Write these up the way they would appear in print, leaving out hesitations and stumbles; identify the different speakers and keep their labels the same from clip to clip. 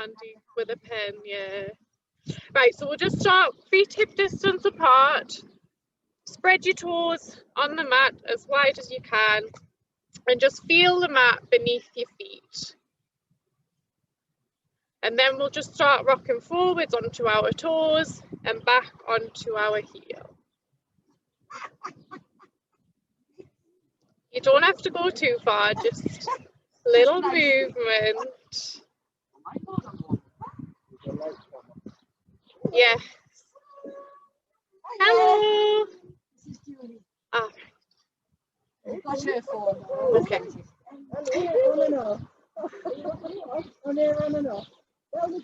Speaker 1: handy with a pen, yeah. Right, so we'll just start feet hip distance apart. Spread your toes on the mat as wide as you can and just feel the mat beneath your feet. And then we'll just start rocking forwards onto our toes and back onto our heel. You don't have to go too far, just a little movement. Yes. Hello. Ah.
Speaker 2: Got her phone.
Speaker 1: Okay.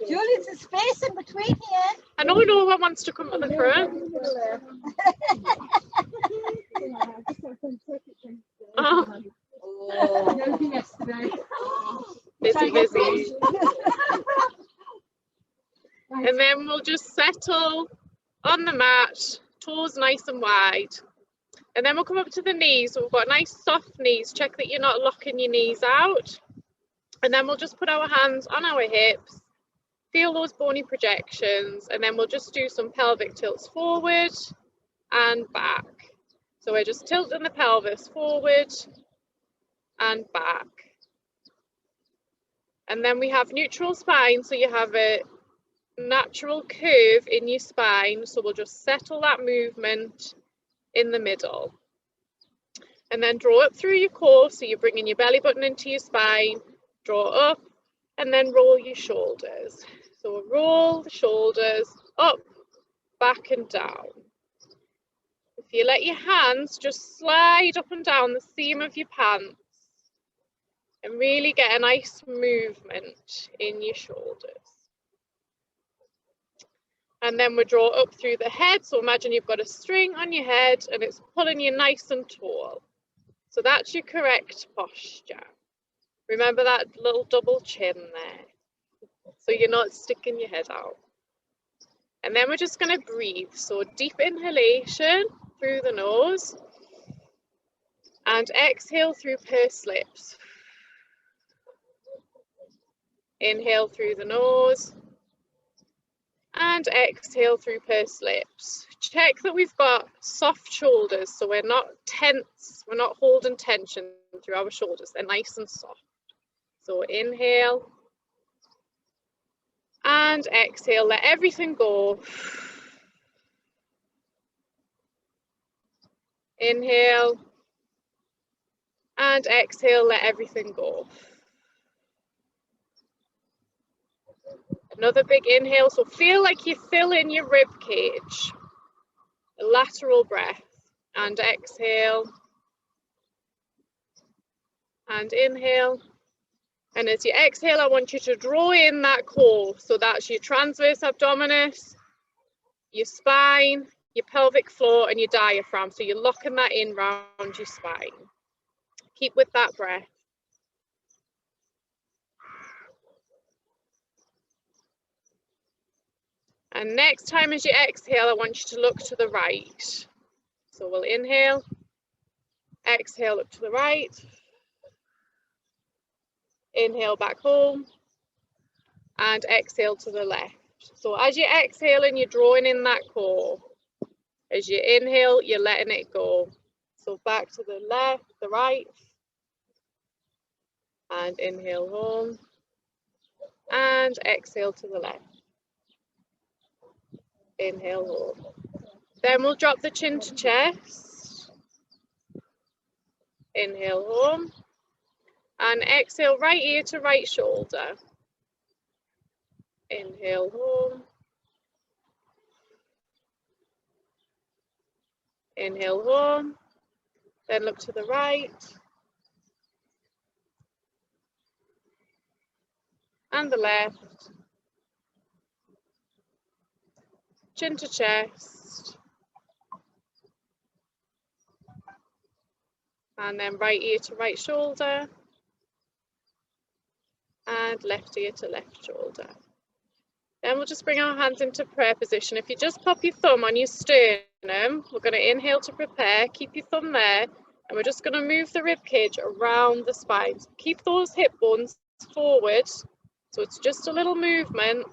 Speaker 2: Julie, there's space in between here.
Speaker 1: I know no one wants to come to the front. Oh. Busy. And then we'll just settle on the mat, toes nice and wide. And then we'll come up to the knees. So we've got nice soft knees. Check that you're not locking your knees out. And then we'll just put our hands on our hips. Feel those bony projections. And then we'll just do some pelvic tilts forward and back. So we're just tilting the pelvis forward and back. And then we have neutral spine. So you have a natural curve in your spine. So we'll just settle that movement in the middle. And then draw up through your core. So you're bringing your belly button into your spine. Draw up and then roll your shoulders. So roll the shoulders up, back and down. If you let your hands just slide up and down the seam of your pants and really get a nice movement in your shoulders. And then we draw up through the head. So imagine you've got a string on your head and it's pulling you nice and tall. So that's your correct posture. Remember that little double chin there, so you're not sticking your head out. And then we're just going to breathe. So deep inhalation through the nose and exhale through pursed lips. Inhale through the nose and exhale through pursed lips. Check that we've got soft shoulders, so we're not tense, we're not holding tension through our shoulders, they're nice and soft. So inhale and exhale, let everything go. Inhale and exhale, let everything go. Another big inhale, so feel like you fill in your rib cage. A lateral breath and exhale and inhale. And as you exhale, I want you to draw in that core. So that's your transverse abdominis, your spine, your pelvic floor and your diaphragm. So you're locking that in round your spine. Keep with that breath. And next time as you exhale, I want you to look to the right. So we'll inhale, exhale, look to the right. Inhale back home and exhale to the left. So as you exhale and you're drawing in that core, as you inhale, you're letting it go. So back to the left, the right, and inhale home and exhale to the left. Inhale home. Then we'll drop the chin to chest. Inhale home. And exhale right ear to right shoulder. Inhale home. Inhale home. Then look to the right. And the left. Chin to chest. And then right ear to right shoulder. And left ear to left shoulder. Then we'll just bring our hands into prayer position. If you just pop your thumb on your sternum, we're going to inhale to prepare, keep your thumb there, and we're just going to move the rib cage around the spine. So keep those hip bones forward So it's just a little movement.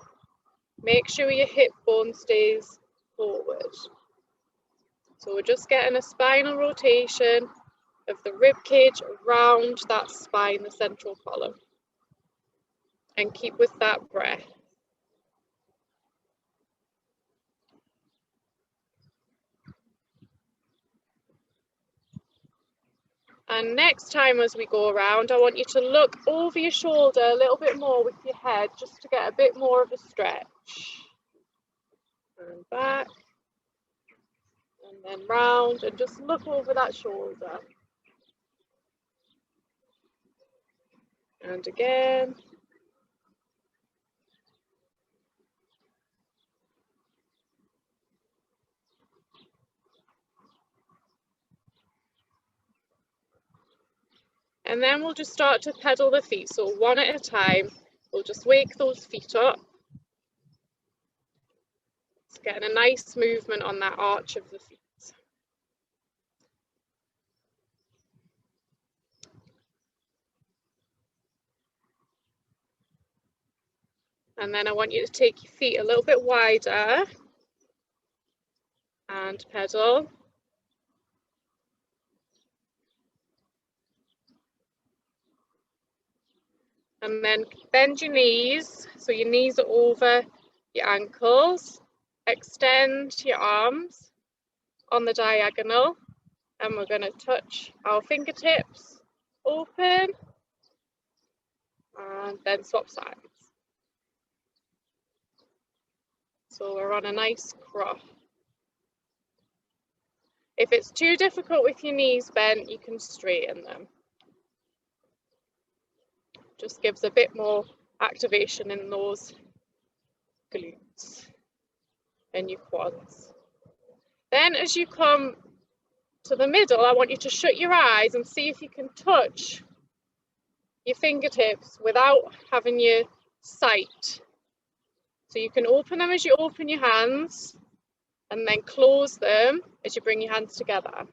Speaker 1: Make sure your hip bone stays forward. So we're just getting a spinal rotation of the rib cage around that spine, the central column. And keep with that breath. And next time as we go around, I want you to look over your shoulder a little bit more with your head, just to get a bit more of a stretch. And back. And then round, and just look over that shoulder. And again. And then we'll just start to pedal the feet. So one at a time, we'll just wake those feet up. It's getting a nice movement on that arch of the feet. And then I want you to take your feet a little bit wider and pedal. And then bend your knees, so your knees are over your ankles. Extend your arms on the diagonal, and we're going to touch our fingertips open, and then swap sides. So we're on a nice cross. If it's too difficult with your knees bent, you can straighten them. Just gives a bit more activation in those glutes and your quads. Then as you come to the middle, I want you to shut your eyes and see if you can touch your fingertips without having your sight. So you can open them as you open your hands, and then close them as you bring your hands together.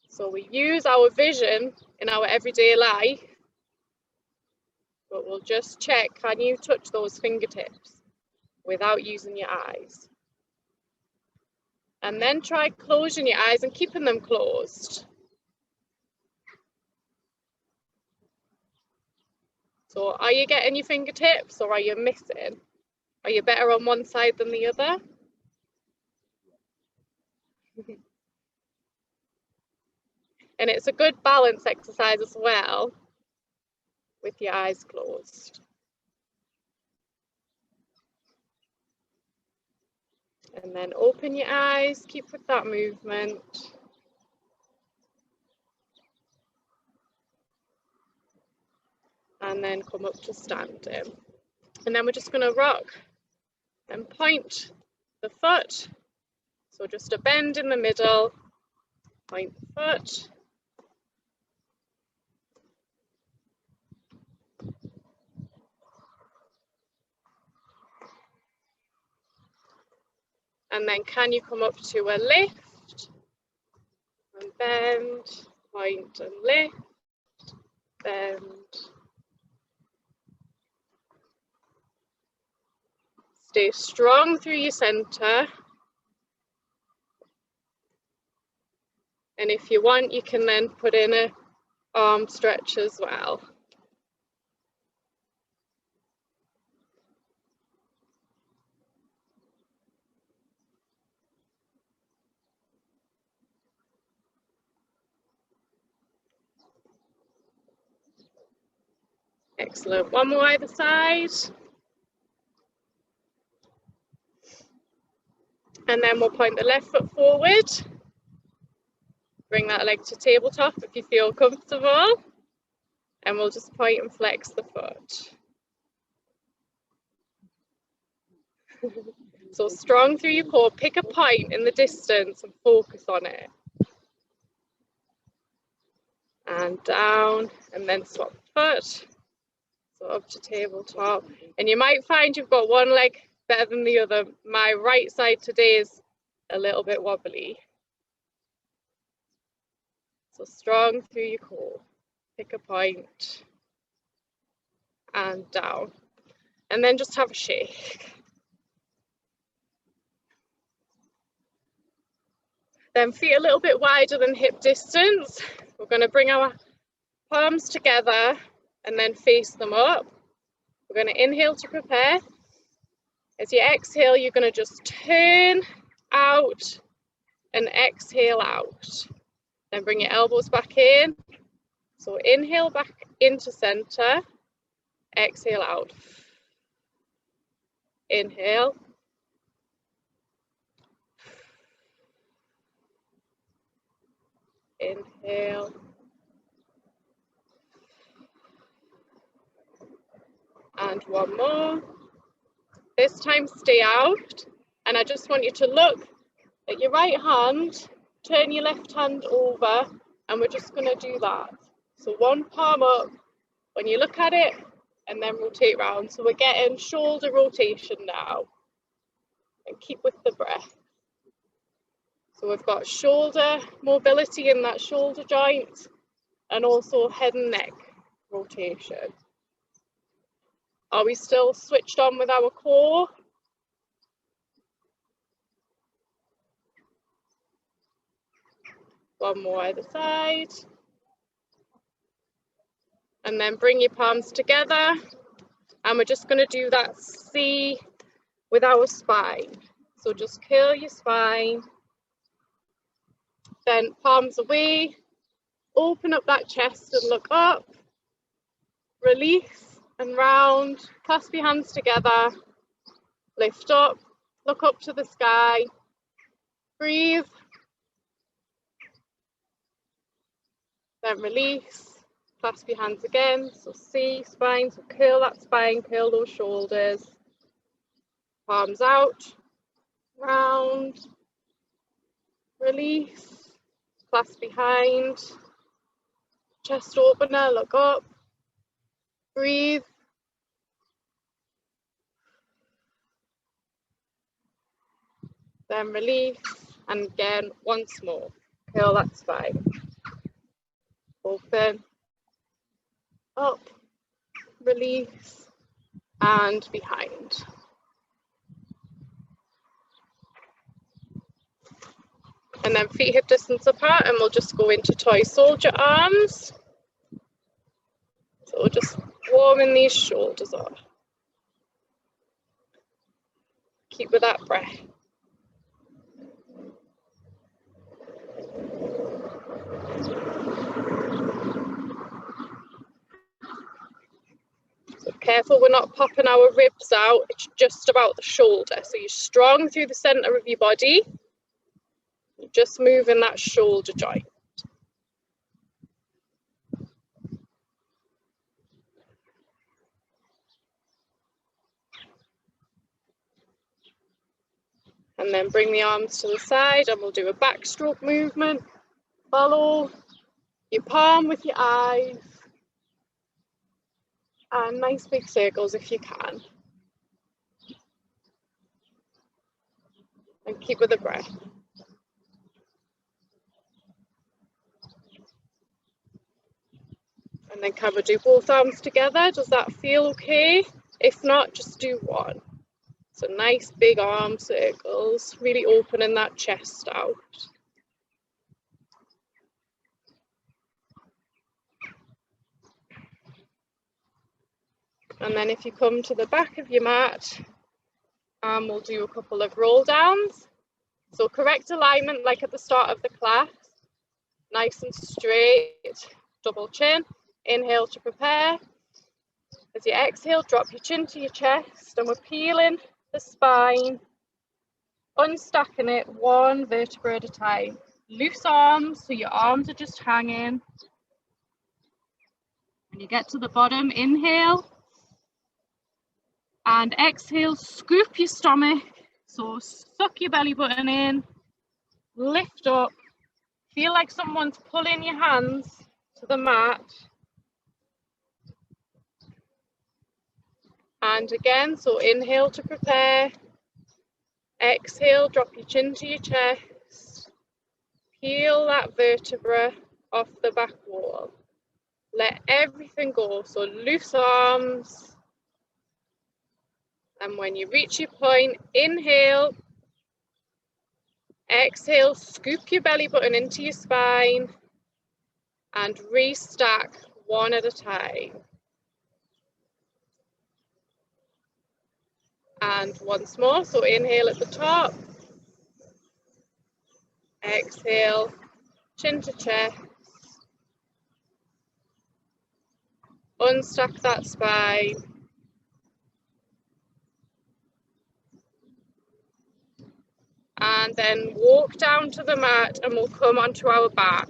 Speaker 1: So we use our vision in our everyday life, but we'll just check, can you touch those fingertips without using your eyes? And then try closing your eyes and keeping them closed. So are you getting your fingertips, or are you missing? Are you better on one side than the other? And it's a good balance exercise as well, with your eyes closed. And then open your eyes, keep with that movement. And then come up to standing. And then we're just going to rock and point the foot. So just a bend in the middle, point the foot. And then can you come up to a lift and bend, point and lift, bend. Stay strong through your center. And if you want, you can then put in an arm stretch as well. Excellent. One more either side. And then we'll point the left foot forward. Bring that leg to tabletop if you feel comfortable. And we'll just point and flex the foot. So strong through your core. Pick a point in the distance and focus on it. And down, and then swap the foot. So up to tabletop. And you might find you've got one leg better than the other. My right side today is a little bit wobbly. So strong through your core. Pick a point and down. And then just have a shake. Then feet a little bit wider than hip distance. We're going to bring our palms together and then face them up. We're going to inhale to prepare. As you exhale, you're going to just turn out and exhale out. Then bring your elbows back in. So inhale back into center, exhale out. Inhale. Inhale. And one more. This time stay out, and I just want you to look at your right hand, turn your left hand over, and we're just going to do that. So one palm up when you look at it, and then rotate round. So we're getting shoulder rotation now, and keep with the breath. So we've got shoulder mobility in that shoulder joint, and also head and neck rotation. Are we still switched on with our core? One more either side. And then bring your palms together. And we're just going to do that C with our spine. So just curl your spine. Then palms away. Open up that chest and look up. Release and round. Clasp your hands together. Lift up. Look up to the sky. Breathe. Then release. Clasp your hands again. So C, spine. So curl that spine, curl those shoulders. Palms out. Round. Release. Clasp behind. Chest opener, look up. Breathe. Then release. And again, once more. Curl that spine. Open, up, release, and behind. And then feet hip distance apart, and we'll just go into toy soldier arms. So we're just warming these shoulders up. Keep with that breath. Careful we're not popping our ribs out, it's just about the shoulder. So you're strong through the center of your body, you're just moving that shoulder joint. And then bring the arms to the side and we'll do a backstroke movement. Follow your palm with your eyes. And nice big circles if you can. And keep with the breath. And then can we do both arms together? Does that feel okay? If not, just do one. So nice big arm circles, really opening that chest out. And then if you come to the back of your mat, we'll do a couple of roll downs. So correct alignment like at the start of the class. Nice and straight, double chin. Inhale to prepare. As you exhale, drop your chin to your chest and we're peeling the spine, unstacking it one vertebra at a time. Loose arms, so your arms are just hanging. When you get to the bottom, inhale. And exhale, scoop your stomach. So suck your belly button in, lift up. Feel like someone's pulling your hands to the mat. And again, so inhale to prepare. Exhale, drop your chin to your chest. Peel that vertebra off the back wall. Let everything go, so loose arms. And when you reach your point, inhale, exhale, scoop your belly button into your spine and restack one at a time. And once more, so inhale at the top, exhale, chin to chest, unstack that spine, and then walk down to the mat and we'll come onto our back.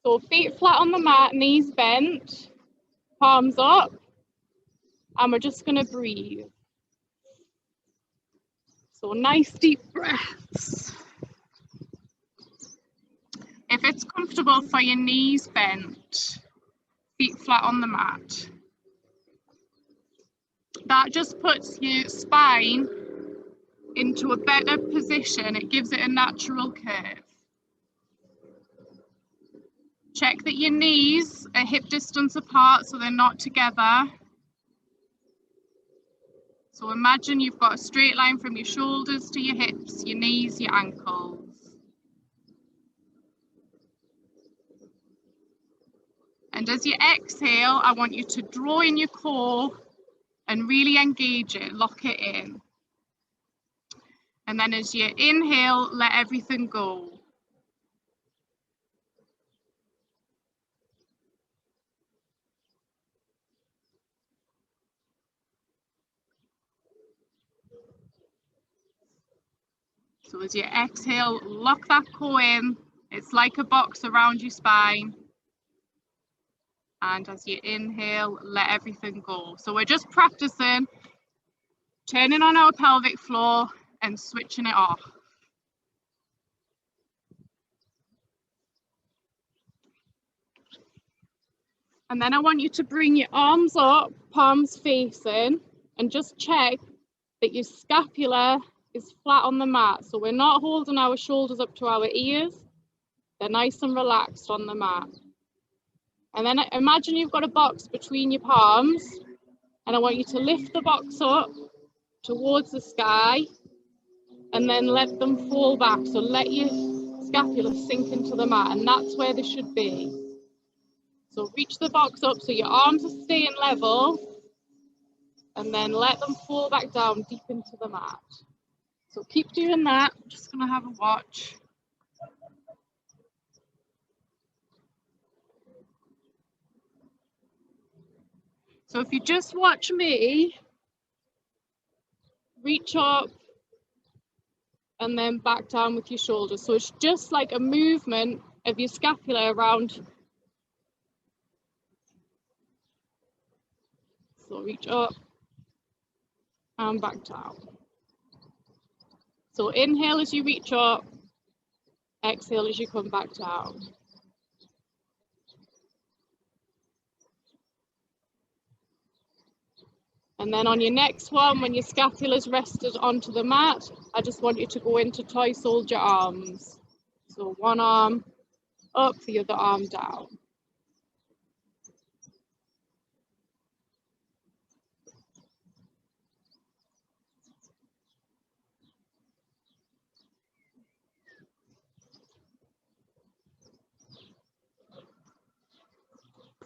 Speaker 1: So feet flat on the mat, knees bent, palms up, and we're just going to breathe. So nice deep breaths. If it's comfortable for your knees bent, feet flat on the mat. That just puts your spine into a better position. It gives it a natural curve. Check that your knees are hip distance apart so they're not together. So imagine you've got a straight line from your shoulders to your hips, your knees, your ankles. And as you exhale, I want you to draw in your core and really engage it, lock it in. And then as you inhale, let everything go. So as you exhale, lock that core in. It's like a box around your spine. And as you inhale, let everything go. So we're just practicing turning on our pelvic floor and switching it off. And then I want you to bring your arms up, palms facing, and just check that your scapula is flat on the mat. So we're not holding our shoulders up to our ears. They're nice and relaxed on the mat. And then imagine you've got a box between your palms, and I want you to lift the box up towards the sky and then let them fall back. So let your scapula sink into the mat, and that's where they should be. So reach the box up so your arms are staying level, and then let them fall back down deep into the mat. So keep doing that. I'm just going to have a watch. So if you just watch me, reach up and then back down with your shoulders. So it's just like a movement of your scapula around. So reach up and back down. So inhale as you reach up, exhale as you come back down. And then on your next one, when your scapula's rested onto the mat, I just want you to go into toy soldier arms. So one arm up, the other arm down.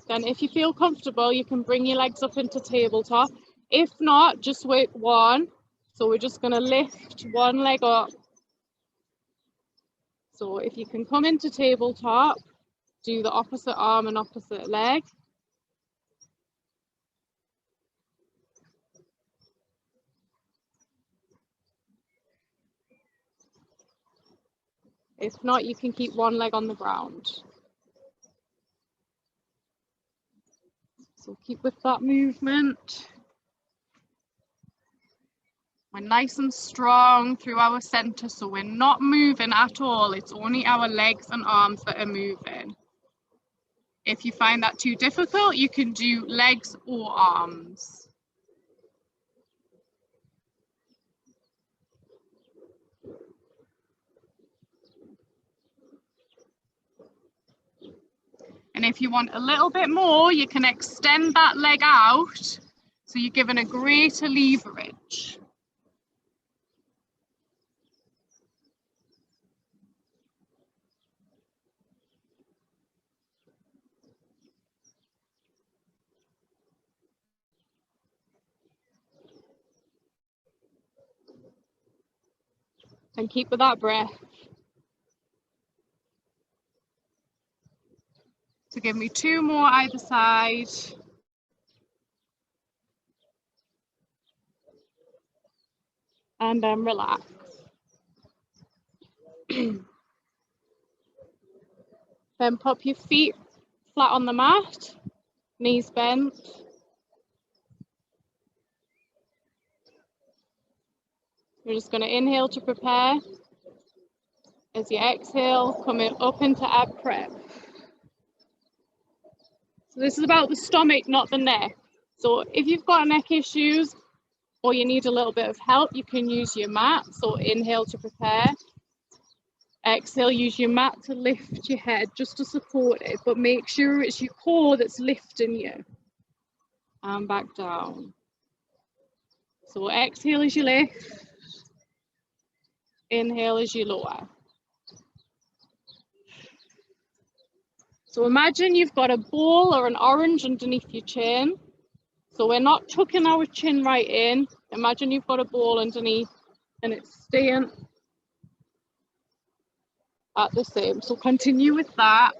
Speaker 1: Then if you feel comfortable, you can bring your legs up into tabletop. If not, just work one. So we're just going to lift one leg up. So if you can come into tabletop, do the opposite arm and opposite leg. If not, you can keep one leg on the ground. So keep with that movement. We're nice and strong through our center, so we're not moving at all. It's only our legs and arms that are moving. If you find that too difficult, you can do legs or arms. And if you want a little bit more, you can extend that leg out, so you're given a greater leverage. And keep with that breath. So give me 2 more either side. And then relax. Then pop your feet flat on the mat, knees bent. You're just going to inhale to prepare. As you exhale, coming up into ab prep. So this is about the stomach, not the neck. So if you've got neck issues or you need a little bit of help, you can use your mat. So inhale to prepare. Exhale, use your mat to lift your head just to support it, but make sure it's your core that's lifting you. And back down. So exhale as you lift. Inhale as you lower. So imagine you've got a ball or an orange underneath your chin. So we're not tucking our chin right in. Imagine you've got a ball underneath and it's staying at the same. So continue with that.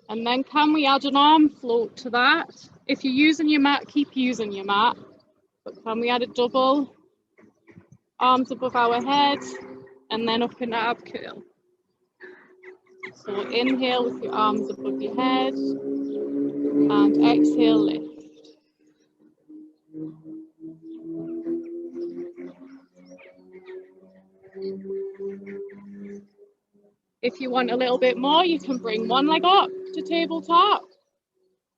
Speaker 1: And then can we add an arm float to that? If you're using your mat, keep using your mat. But can we add a double? Arms above our head and then up in the ab curl. So inhale with your arms above your head and exhale, lift. If you want a little bit more, you can bring one leg up to tabletop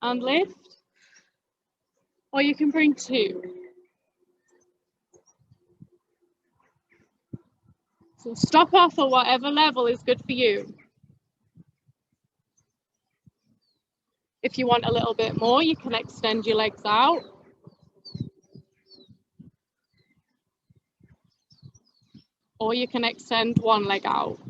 Speaker 1: and lift, or you can bring 2. So stop off at whatever level is good for you. If you want a little bit more, you can extend your legs out. Or you can extend one leg out.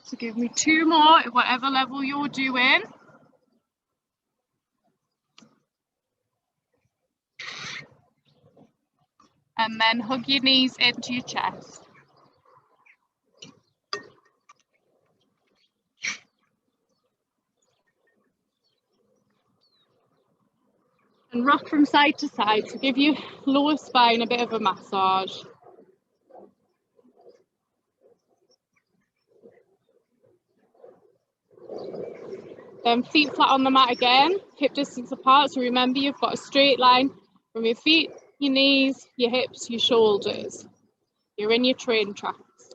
Speaker 1: So give me 2 more at whatever level you're doing. And then hug your knees into your chest. And rock from side to side to give your lower spine a bit of a massage. Then feet flat on the mat again, hip distance apart. So remember, you've got a straight line from your feet, your knees, your hips, your shoulders. You're in your train tracks.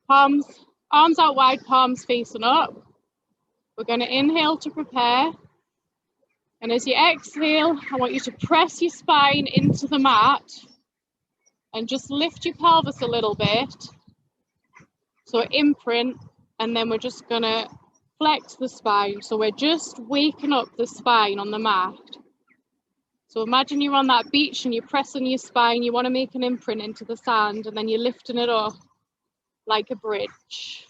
Speaker 1: Palms, arms out wide, palms facing up. We're going to inhale to prepare. And as you exhale, I want you to press your spine into the mat and just lift your pelvis a little bit. So imprint, and then we're just going to flex the spine. So we're just waking up the spine on the mat. So imagine you're on that beach and you're pressing your spine. You want to make an imprint into the sand, and then you're lifting it up like a bridge.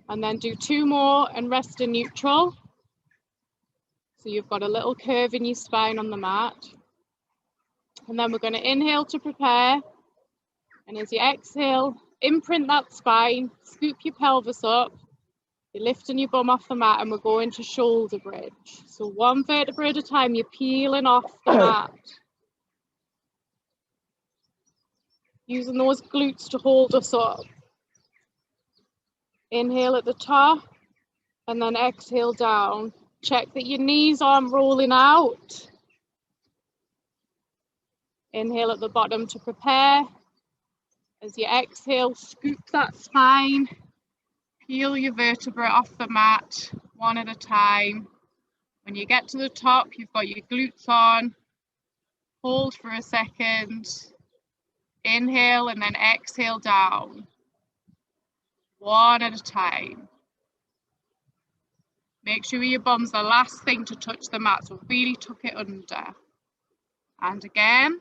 Speaker 1: And then do 2 more and rest in neutral. So you've got a little curve in your spine on the mat. And then we're going to inhale to prepare. And as you exhale, imprint that spine, scoop your pelvis up, You're lifting your bum off the mat and we're going to shoulder bridge. So one vertebra at a time, you're peeling off the mat. Using those glutes to hold us up. Inhale at the top and then exhale down. Check that your knees aren't rolling out. Inhale at the bottom to prepare. As you exhale, scoop that spine. Peel your vertebrae off the mat, one at a time. When you get to the top, you've got your glutes on. Hold for a second. Inhale and then exhale down. One at a time. Make sure your bum's the last thing to touch the mat, so really tuck it under. And again.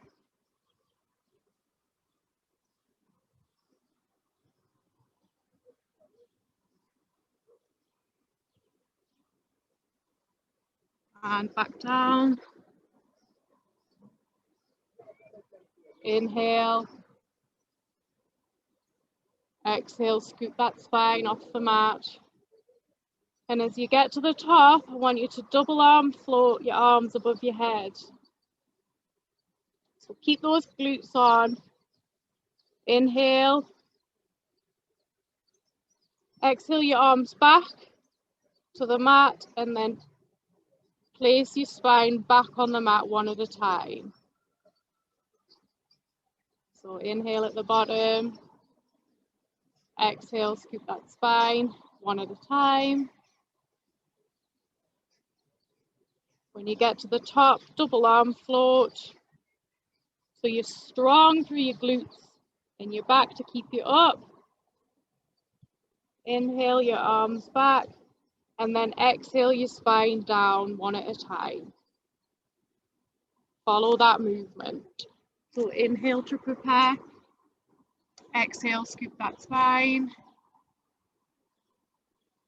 Speaker 1: And back down. Inhale. Exhale, scoop that spine off the mat. And as you get to the top, I want you to double arm float your arms above your head. So keep those glutes on. Inhale. Exhale your arms back to the mat and then place your spine back on the mat one at a time. So inhale at the bottom. Exhale, scoop that spine one at a time. When you get to the top, double arm float. So you're strong through your glutes and your back to keep you up. Inhale your arms back and then exhale your spine down one at a time. Follow that movement. So inhale to prepare. Exhale, scoop that spine.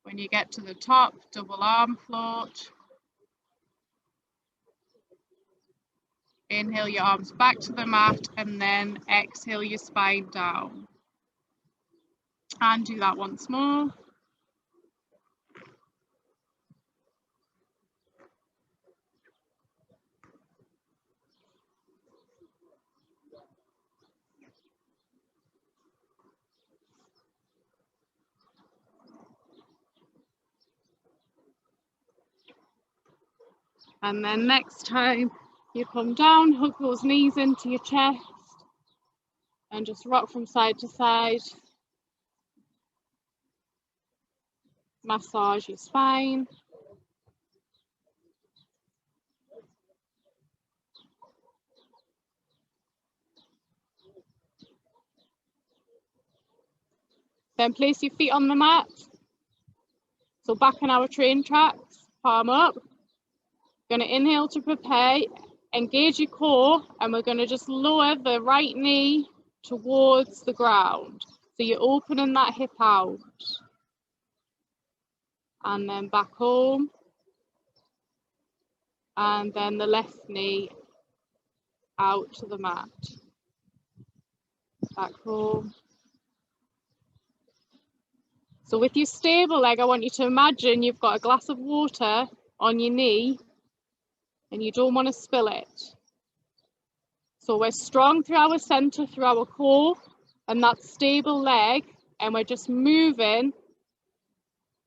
Speaker 1: When you get to the top, double arm float. Inhale your arms back to the mat and then exhale your spine down. And do that once more. And then next time you come down, hook those knees into your chest and just rock from side to side. Massage your spine. Then place your feet on the mat. So back in our train tracks, palm up. Going to inhale to prepare, engage your core, and we're going to just lower the right knee towards the ground. So you're opening that hip out. And then back home. And then the left knee out to the mat. Back home. So with your stable leg, I want you to imagine you've got a glass of water on your knee and you don't want to spill it. So we're strong through our center, through our core, and that stable leg, and we're just moving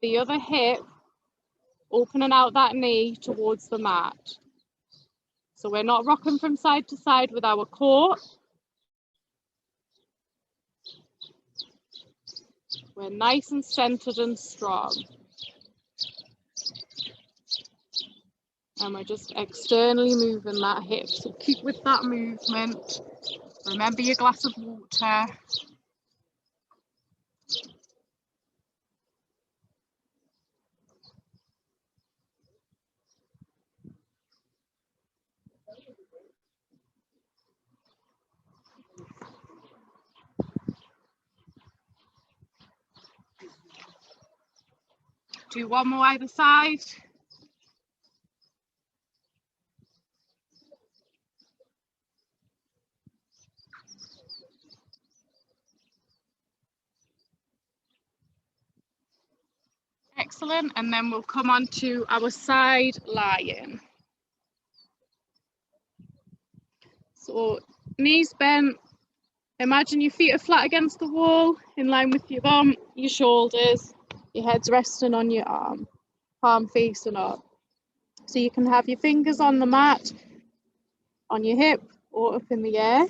Speaker 1: the other hip, opening out that knee towards the mat. So we're not rocking from side to side with our core. We're nice and centered and strong. And we're just externally moving that hip. So keep with that movement. Remember your glass of water. Do one more either side. Excellent. And then we'll come on to our side lying. So knees bent. Imagine your feet are flat against the wall, in line with your bum, your shoulders, your head's resting on your arm, palm facing up. So you can have your fingers on the mat, on your hip or up in the air.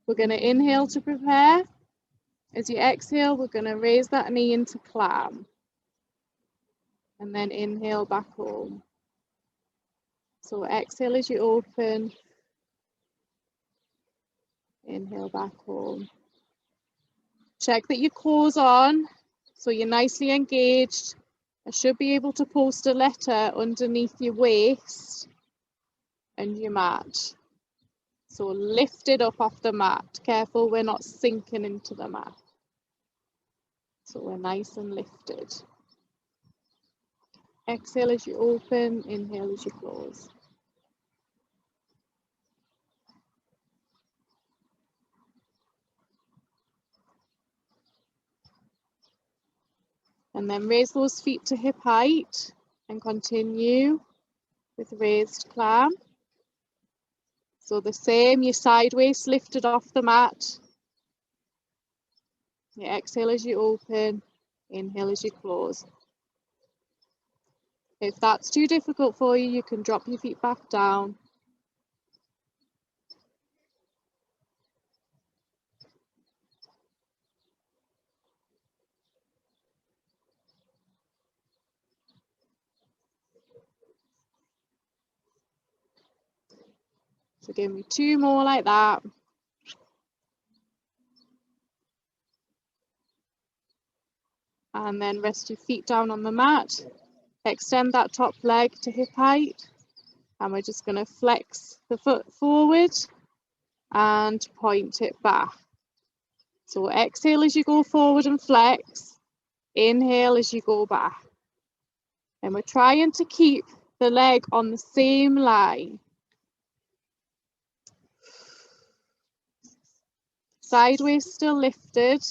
Speaker 1: We're going to inhale to prepare. As you exhale, we're going to raise that knee into clam. And then inhale back home. So exhale as you open. Inhale back home. Check that your core's on, so you're nicely engaged. I should be able to post a letter underneath your waist and your mat. So lift it up off the mat. Careful we're not sinking into the mat. So we're nice and lifted. Exhale as you open, inhale as you close. And then raise those feet to hip height and continue with raised clam. So the same, your side waist lifted off the mat. You exhale as you open, inhale as you close. If that's too difficult for you, you can drop your feet back down. So give me 2 more like that. And then rest your feet down on the mat. Extend that top leg to hip height. And we're just going to flex the foot forward and point it back. So exhale as you go forward and flex. Inhale as you go back. And we're trying to keep the leg on the same line. Sideways still lifted.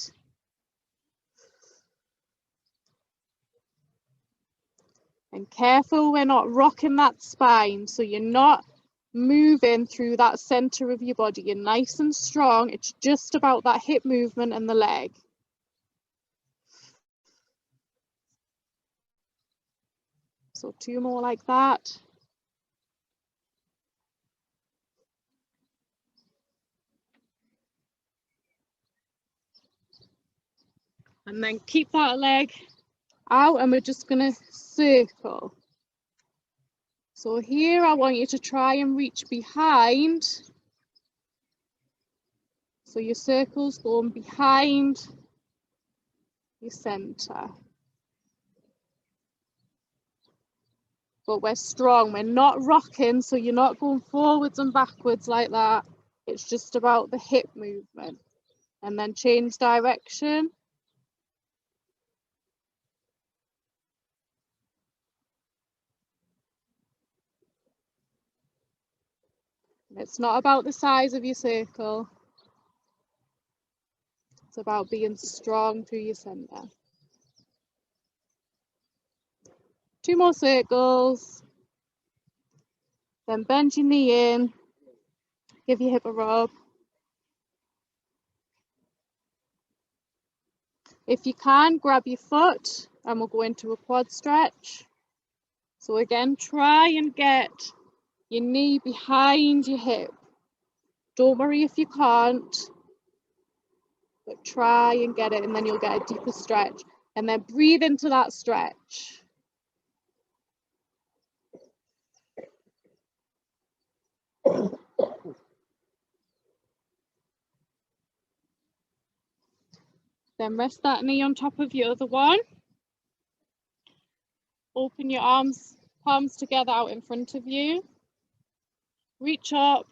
Speaker 1: And careful we're not rocking that spine, so you're not moving through that center of your body. You're nice and strong. It's just about that hip movement and the leg. So 2 more like that. And then keep that leg out and we're just going to circle. So here I want you to try and reach behind. So your circle's going behind your center. But we're strong, we're not rocking, so you're not going forwards and backwards like that. It's just about the hip movement. And then change direction. It's not about the size of your circle. It's about being strong through your center. 2 more circles. Then bend your knee in. Give your hip a rub. If you can, grab your foot and we'll go into a quad stretch. So again, try and get your knee behind your hip. Don't worry if you can't, but try and get it and then you'll get a deeper stretch. And then breathe into that stretch. Then rest that knee on top of your other one. Open your arms, palms together out in front of you. Reach up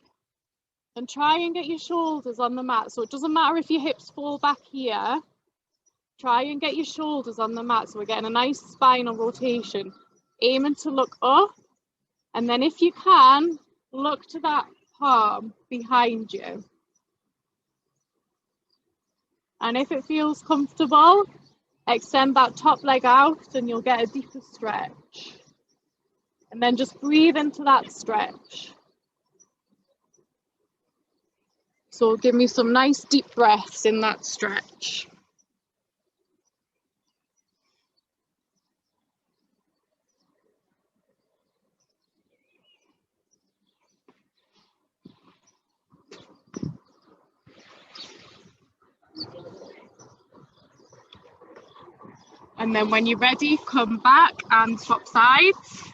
Speaker 1: and try and get your shoulders on the mat. So it doesn't matter if your hips fall back here. Try and get your shoulders on the mat so we're getting a nice spinal rotation. Aiming to look up. And then if you can, look to that palm behind you. And if it feels comfortable, Extend that top leg out and you'll get a deeper stretch. And then just breathe into that stretch. So give me some nice deep breaths in that stretch. And then when you're ready, come back and swap sides.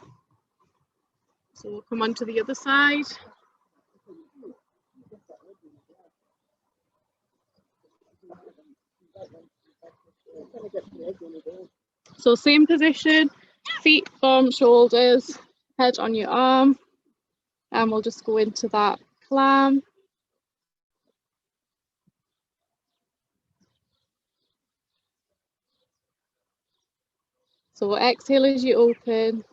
Speaker 1: So we'll come onto the other side. So same position, feet, bum, shoulders, head on your arm. And we'll just go into that clam. So we'll exhale as you open.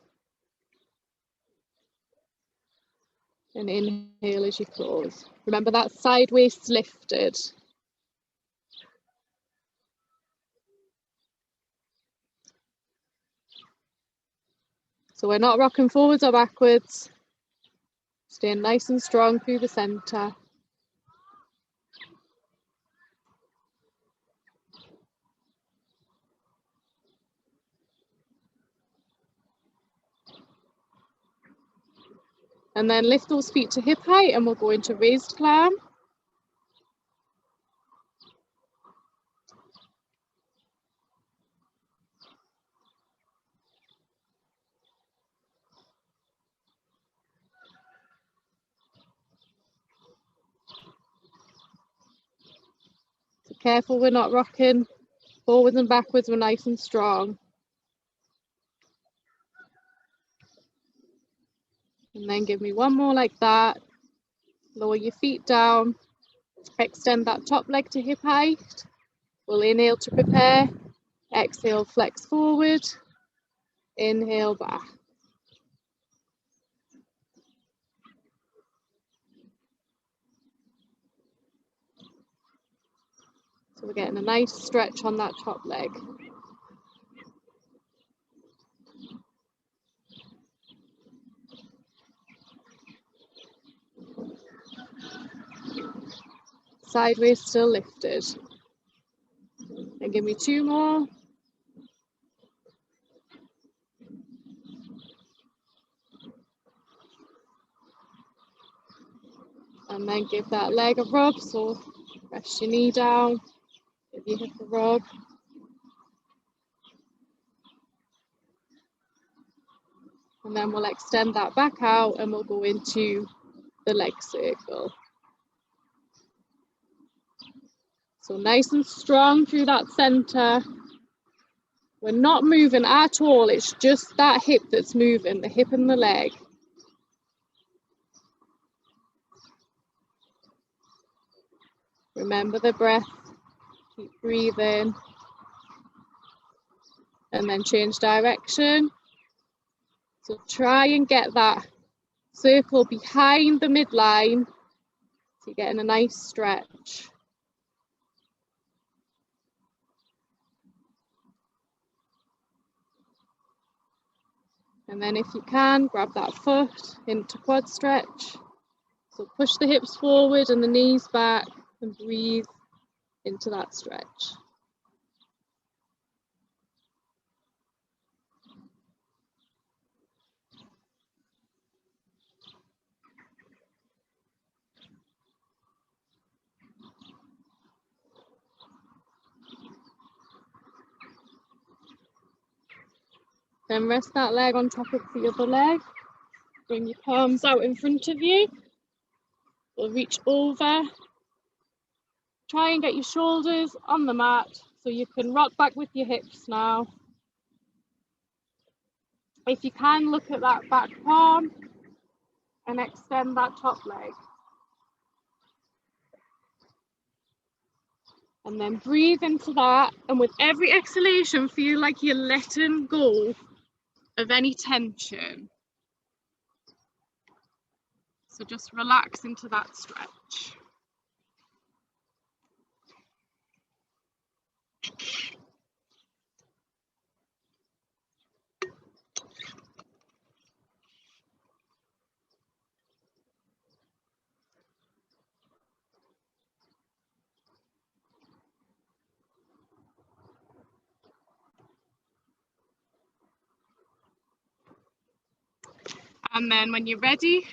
Speaker 1: And inhale as you close. Remember that side waist lifted. So we're not rocking forwards or backwards. Staying nice and strong through the centre. And then lift those feet to hip height and we'll go into raised clam. So careful we're not rocking forwards and backwards, we're nice and strong. And then give me one more like that. Lower your feet down. Extend that top leg to hip height. We'll inhale to prepare. Exhale, flex forward. Inhale back. So we're getting a nice stretch on that top leg. Sideways still lifted. And give me two more. And then give that leg a rub. So rest your knee down, give your hip a rub. And then we'll extend that back out and we'll go into the leg circle. So nice and strong through that centre. We're not moving at all, it's just that hip that's moving, the hip and the leg. Remember the breath, keep breathing. And then change direction. So try and get that circle behind the midline, so you're getting a nice stretch. And then if you can, grab that foot into quad stretch. So push the hips forward and the knees back and breathe into that stretch. Then rest that leg on top of the other leg. Bring your palms out in front of you. We'll reach over. Try and get your shoulders on the mat so you can rock back with your hips now. If you can, look at that back palm and extend that top leg. And then breathe into that, and with every exhalation, feel like you're letting go of any tension. So just relax into that stretch. And then when you're ready,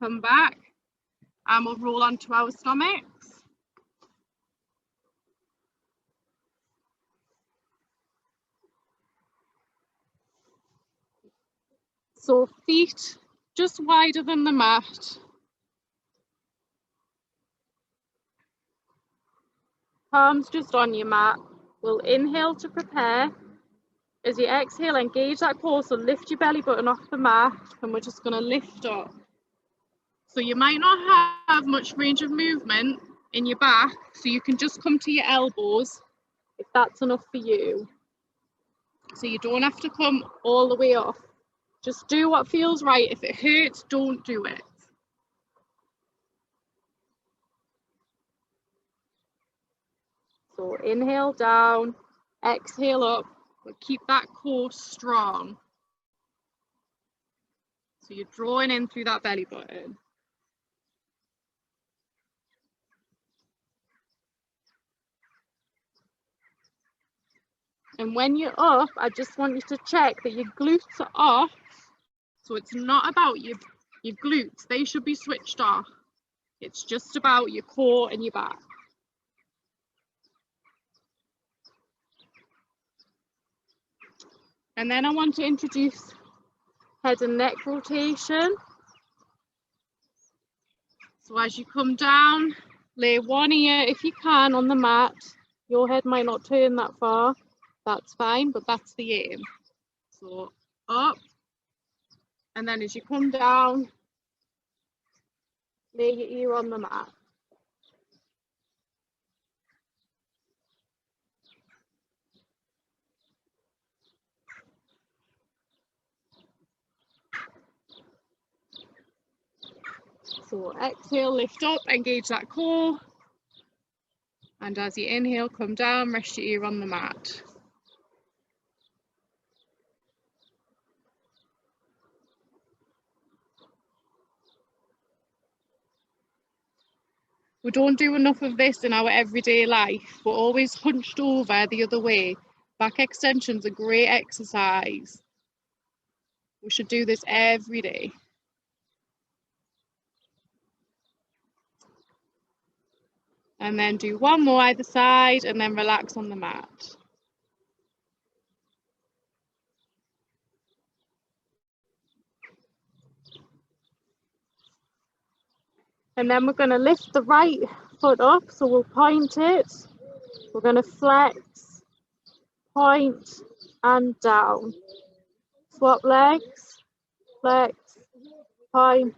Speaker 1: come back and we'll roll onto our stomachs. So feet just wider than the mat. Palms just on your mat. We'll inhale to prepare. As you exhale, engage that core, so lift your belly button off the mat, and we're just going to lift up. So you might not have much range of movement in your back, so you can just come to your elbows if that's enough for you. So you don't have to come all the way up. Just do what feels right. If it hurts, don't do it. So inhale down, exhale up, but keep that core strong. So you're drawing in through that belly button. And when you're up, I just want you to check that your glutes are off. So it's not about your glutes. They should be switched off. It's just about your core and your back. And then I want to introduce head and neck rotation. So as you come down, lay one ear if you can on the mat. Your head might not turn that far. That's fine, but that's the aim. So up, and then as you come down, lay your ear on the mat. So exhale, lift up, engage that core. And as you inhale, come down, rest your ear on the mat. We don't do enough of this in our everyday life. We're always hunched over the other way. Back extension's a great exercise. We should do this every day. And then do one more either side and then relax on the mat. And then we're going to lift the right foot up, so we'll point it. We're going to flex, point, and down. Swap legs, flex, point,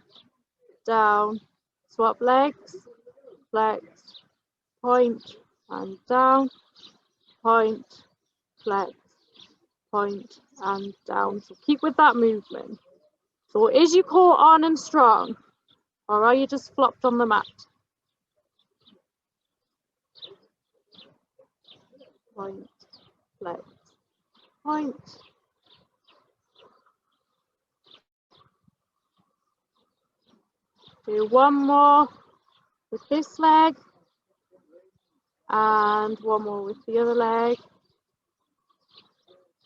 Speaker 1: down. Swap legs, flex, point, and down. Point, flex, point, and down. So keep with that movement. So is your core on and strong? Or are you just flopped on the mat? Point, flex, point. Do one more with this leg. And one more with the other leg.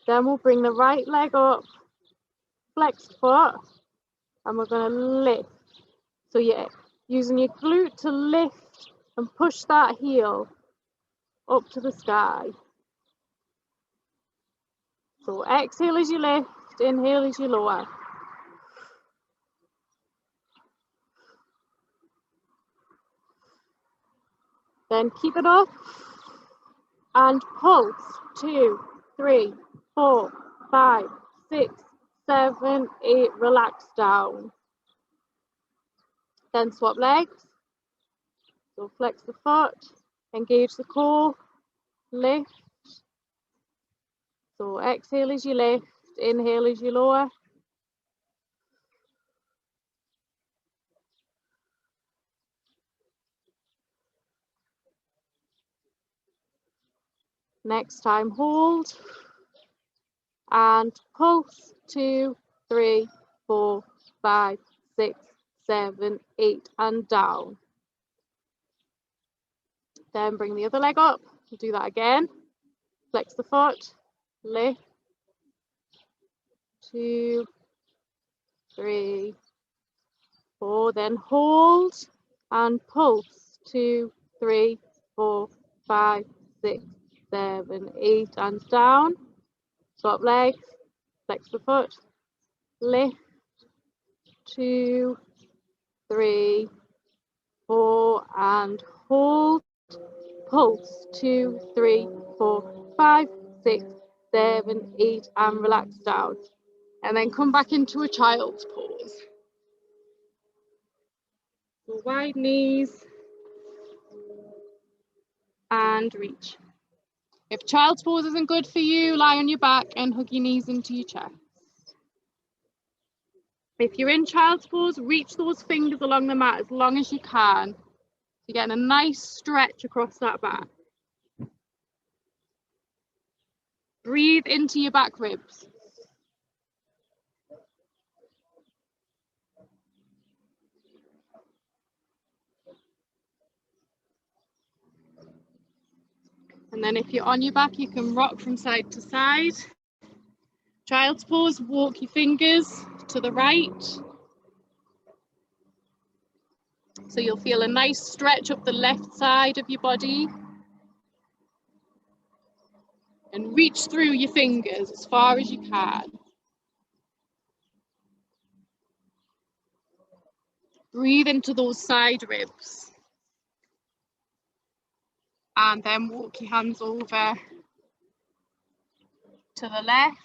Speaker 1: Then we'll bring the right leg up, flexed foot, and we're going to lift. So you're using your glute to lift and push that heel up to the sky. So exhale as you lift, inhale as you lower. Then keep it up and pulse. 2, 3, 4, 5, 6, 7, 8. Relax down. Then swap legs. So flex the foot, engage the core, lift. So exhale as you lift, inhale as you lower. Next time, hold and pulse. 2, 3, 4, 5, 6, 7, 8, and down. Then bring the other leg up. We'll do that again. Flex the foot, lift. 2, 3, 4, then hold and pulse. 2, 3, 4, 5, 6, 7, 8, and down. Swap legs, flex the foot, lift. 2, 3, 4, and hold. Pulse. 2, 3, 4, 5, 6, 7, 8, and relax down. And then come back into a child's pose. So wide knees and reach. If child's pose isn't good for you, lie on your back and hug your knees into your chest. If you're in child's pose, reach those fingers along the mat as long as you can. You're getting a nice stretch across that back. Breathe into your back ribs. And then if you're on your back, you can rock from side to side. Child's pose, walk your fingers to the right. So you'll feel a nice stretch up the left side of your body. And reach through your fingers as far as you can. Breathe into those side ribs. And then walk your hands over to the left.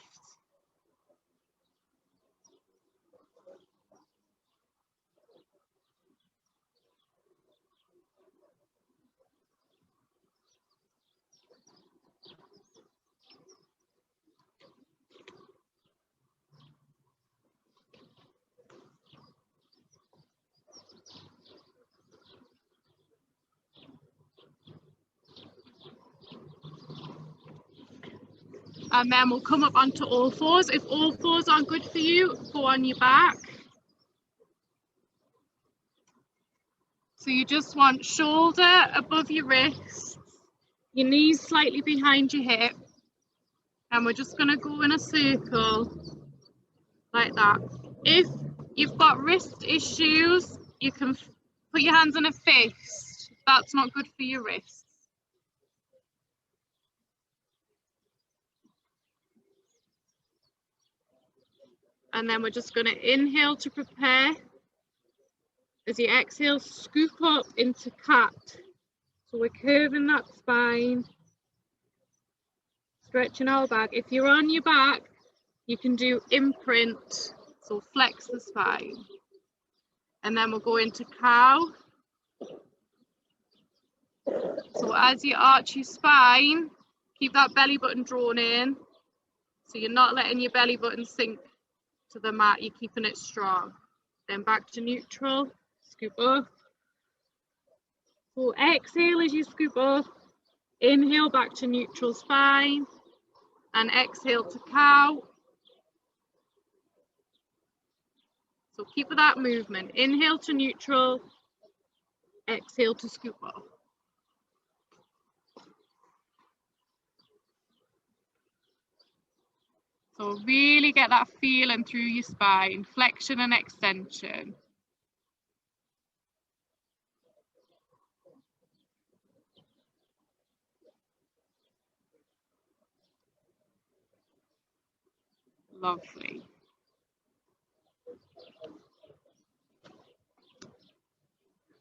Speaker 1: And then we'll come up onto all fours. If all fours aren't good for you, go on your back. So you just want shoulder above your wrists, your knees slightly behind your hip. And we're just going to go in a circle like that. If you've got wrist issues, you can put your hands in a fist. That's not good for your wrists. And then we're just going to inhale to prepare. As you exhale, scoop up into cat. So we're curving that spine, stretching our back. If you're on your back, you can do imprint, so flex the spine. And then we'll go into cow. So as you arch your spine, keep that belly button drawn in. So you're not letting your belly button sink to the mat, you're keeping it strong. Then back to neutral, scoop up. So exhale as you scoop up, inhale back to neutral spine, and exhale to cow. So keep that movement, inhale to neutral, exhale to scoop up. So really get that feeling through your spine, flexion and extension. Lovely.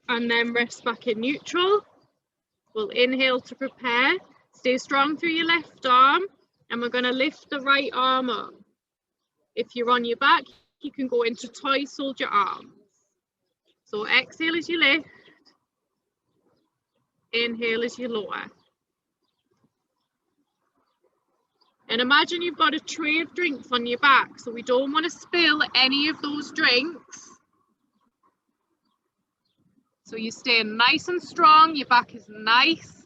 Speaker 1: And then rest back in neutral. We'll inhale to prepare. Stay strong through your left arm, and we're going to lift the right arm up. If you're on your back, you can go into toy soldier arms. So exhale as you lift, inhale as you lower. And imagine you've got a tray of drinks on your back, so we don't want to spill any of those drinks. So you're staying nice and strong, your back is nice.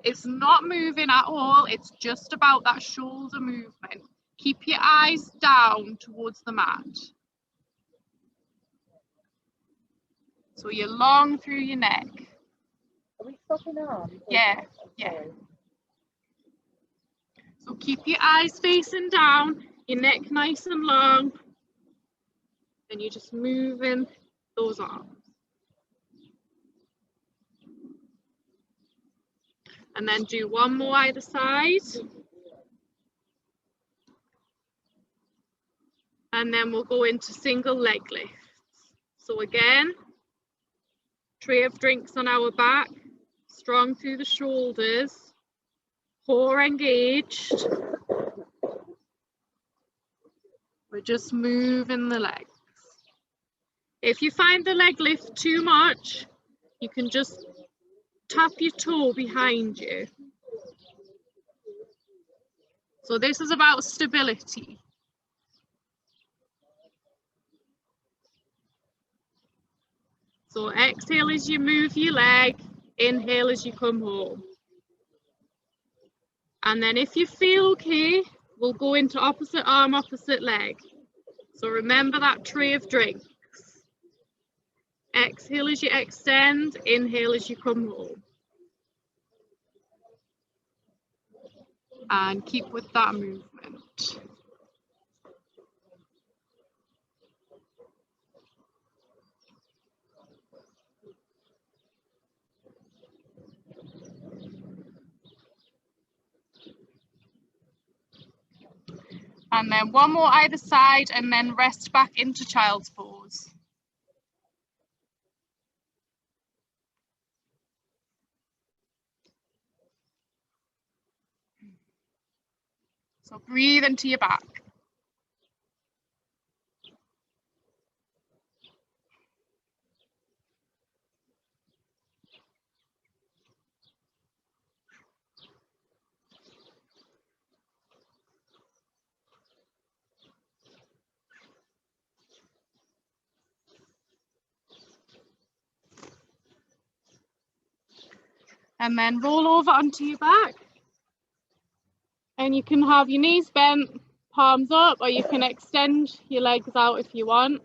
Speaker 1: It's not moving at all, it's just about that shoulder movement. Keep your eyes down towards the mat. So you're long through your neck.
Speaker 2: Are we stopping arms?
Speaker 1: Yeah, yeah. So keep your eyes facing down, your neck nice and long. and you're just moving those arms. And then do one more either side. And then we'll go into single leg lifts. So again, tray of drinks on our back, strong through the shoulders, core engaged. We're just moving the legs. If you find the leg lift too much, you can just tap your toe behind you. So this is about stability. So exhale as you move your leg, inhale as you come home. And then if you feel okay, we'll go into opposite arm, opposite leg. So remember that tray of drinks. Exhale as you extend, inhale as you come home. And keep with that movement. And then one more either side, and then rest back into child's pose. So breathe into your back. And then roll over onto your back. And you can have your knees bent, palms up, or you can extend your legs out if you want.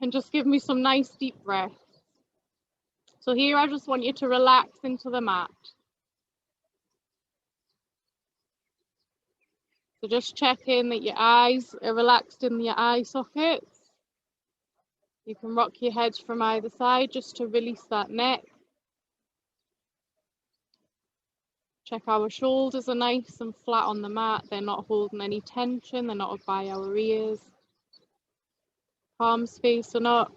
Speaker 1: And just give me some nice deep breaths. So here I just want you to relax into the mat. So just check in that your eyes are relaxed in your eye sockets. You can rock your head from either side just to release that neck. Check our shoulders are nice and flat on the mat. They're not holding any tension. They're not up by our ears. Palms facing up.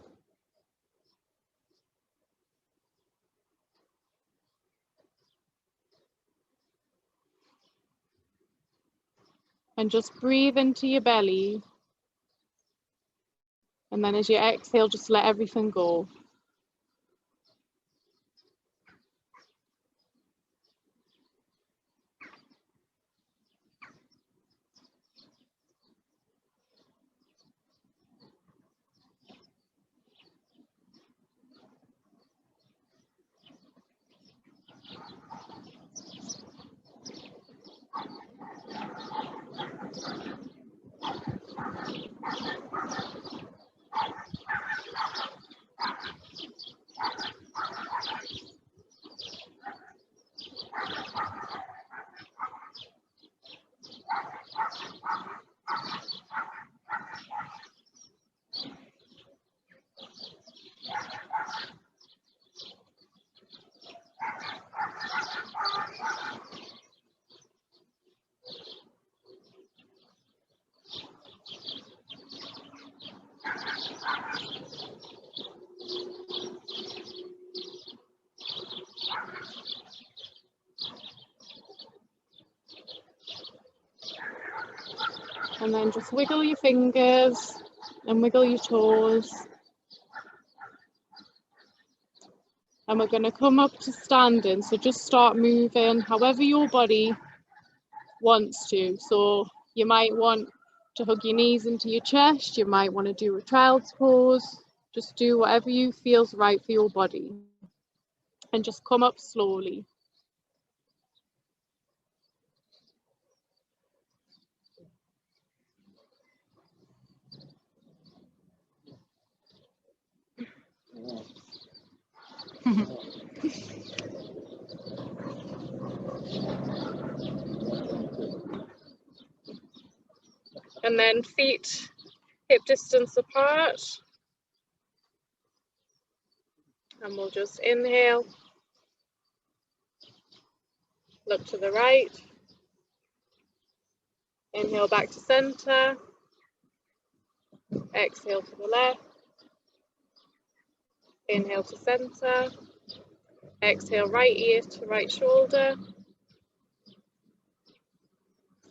Speaker 1: And just breathe into your belly. And then as you exhale, just let everything go. And then just wiggle your fingers and wiggle your toes. And we're going to come up to standing. So just start moving however your body wants to. So you might want to hug your knees into your chest. You might want to do a child's pose. Just do whatever you feels right for your body. And just come up slowly. And then feet hip distance apart. And we'll just inhale, look to the right, inhale back to center, exhale to the left, inhale to center, exhale right ear to right shoulder,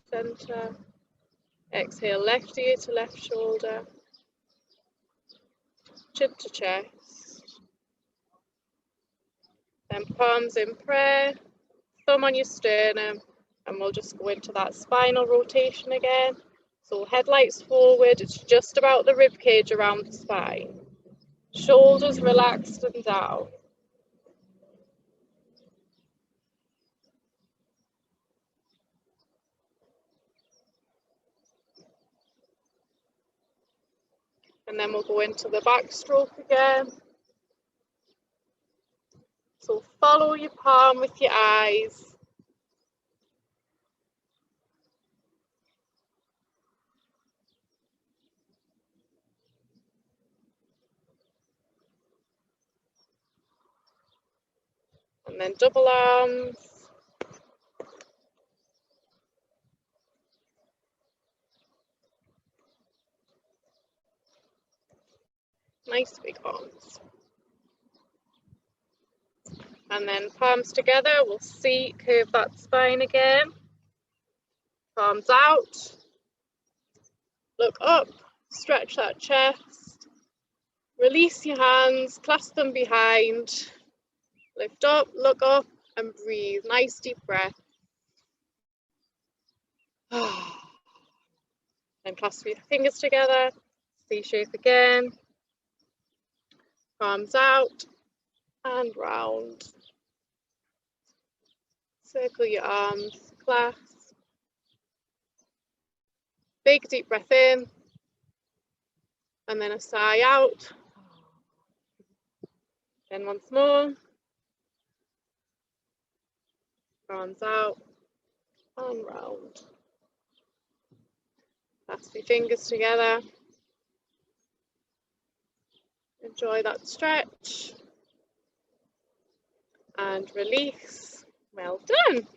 Speaker 1: center, exhale left ear to left shoulder, chin to chest, then palms in prayer, thumb on your sternum, and we'll just go into that spinal rotation again. So headlights forward, it's just about the rib cage around the spine. Shoulders relaxed and down. And then we'll go into the backstroke again. So follow your palm with your eyes. And then double arms. Nice big arms. And then palms together, we'll see, curve that spine again. Palms out. Look up, stretch that chest. Release your hands, clasp them behind. Lift up, look up, and breathe. Nice deep breath. And clasp your fingers together. C shape again. Palms out and round. Circle your arms, clasp. Big deep breath in. And then a sigh out. Then once more. Arms out and round. Clasp your fingers together. Enjoy that stretch. And release. Well done.